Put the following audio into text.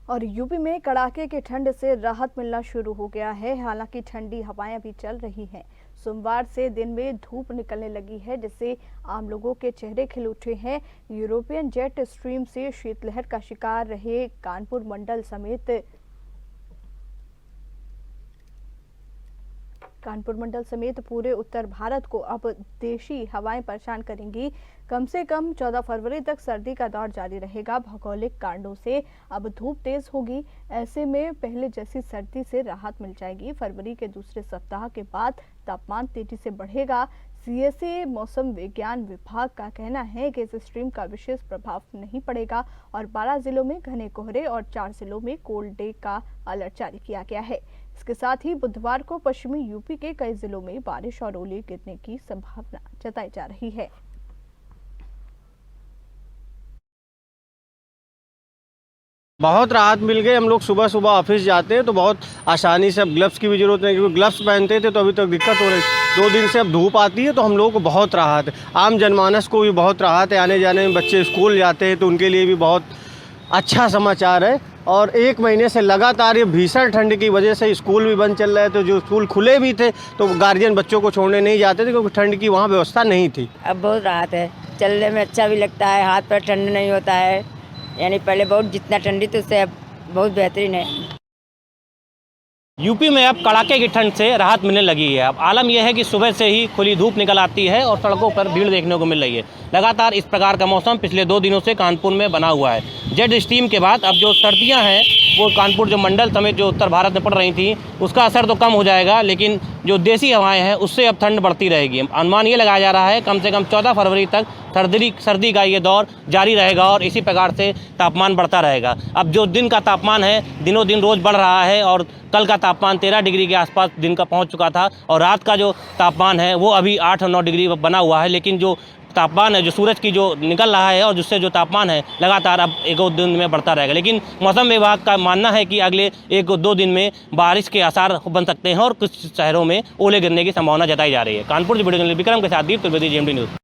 और यूपी में कड़ाके की ठंड से राहत मिलना शुरू हो गया है। हालांकि ठंडी हवाएं अभी चल रही हैं। सोमवार से दिन में धूप निकलने लगी है, जिससे आम लोगों के चेहरे खिल उठे हैं। यूरोपियन जेट स्ट्रीम से शीतलहर का शिकार रहे कानपुर मंडल समेत पूरे उत्तर भारत को अब देशी हवाएं परेशान करेंगी। कम से कम 14 फरवरी तक सर्दी का दौर जारी रहेगा। भौगोलिक कारणों से अब धूप तेज होगी। ऐसे में पहले जैसी सर्दी से राहत मिल जाएगी। फरवरी के दूसरे सप्ताह के बाद तापमान तेजी से बढ़ेगा। सीएसए मौसम विज्ञान विभाग का कहना है कि इस स्ट्रीम का विशेष प्रभाव नहीं पड़ेगा और 12 जिलों में घने कोहरे और 4 जिलों में कोल्ड डे का अलर्ट जारी किया गया है। इसके साथ ही बुधवार को पश्चिमी यूपी के कई जिलों में बारिश और ओले गिरने की संभावना जताई जा रही है। बहुत राहत मिल गई। हम लोग सुबह सुबह ऑफिस जाते हैं तो बहुत आसानी से, अब ग्लव्स की भी जरूरत नहीं, क्योंकि ग्लव्स पहनते थे तो अभी तक दिक्कत हो रही। 2 दिन से अब धूप आती है तो हम लोगों को बहुत राहत है। आम जनमानस को भी बहुत राहत है। आने जाने में बच्चे स्कूल जाते हैं तो उनके लिए भी बहुत अच्छा समाचार है। और 1 महीने से लगातार ये भीषण ठंड की वजह से स्कूल भी बंद चल रहे थे। जो स्कूल खुले भी थे तो गार्जियन बच्चों को छोड़ने नहीं जाते थे, क्योंकि ठंड की वहाँ व्यवस्था नहीं थी। अब बहुत राहत है, चलने में अच्छा भी लगता है, हाथ पर ठंड नहीं होता है। यानी पहले बहुत जितना ठंडी थी उससे अब बहुत बेहतरीन है। यूपी में अब कड़ाके की ठंड से राहत मिलने लगी है। अब आलम यह है कि सुबह से ही खुली धूप निकल आती है और सड़कों पर भीड़ देखने को मिल रही है। लगातार इस प्रकार का मौसम पिछले 2 दिनों से कानपुर में बना हुआ है। जेट स्ट्रीम के बाद अब जो सर्दियां हैं वो कानपुर जो मंडल समेत जो उत्तर भारत में पड़ रही थी उसका असर तो कम हो जाएगा, लेकिन जो देसी हवाएं हैं उससे अब ठंड बढ़ती रहेगी। अनुमान ये लगाया जा रहा है कम से कम 14 फरवरी तक सर्दी का ये दौर जारी रहेगा और इसी प्रकार से तापमान बढ़ता रहेगा। अब जो दिन का तापमान है दिनों दिन रोज़ बढ़ रहा है और कल का तापमान 13 डिग्री के आसपास दिन का पहुंच चुका था और रात का जो तापमान है वो अभी 8 और 9 डिग्री बना हुआ है। लेकिन जो तापमान है, जो सूरज की जो निकल रहा है और जिससे जो तापमान है लगातार अब 1-2 दिन में बढ़ता रहेगा। लेकिन मौसम विभाग का मानना है कि अगले 1-2 दिन में बारिश के आसार बन सकते हैं और कुछ शहरों में ओले गिरने की संभावना जताई जा रही है। कानपुर से वीडियो जर्नलिस्ट विक्रम के साथ दीप त्रिवेदी, GMT न्यूज़।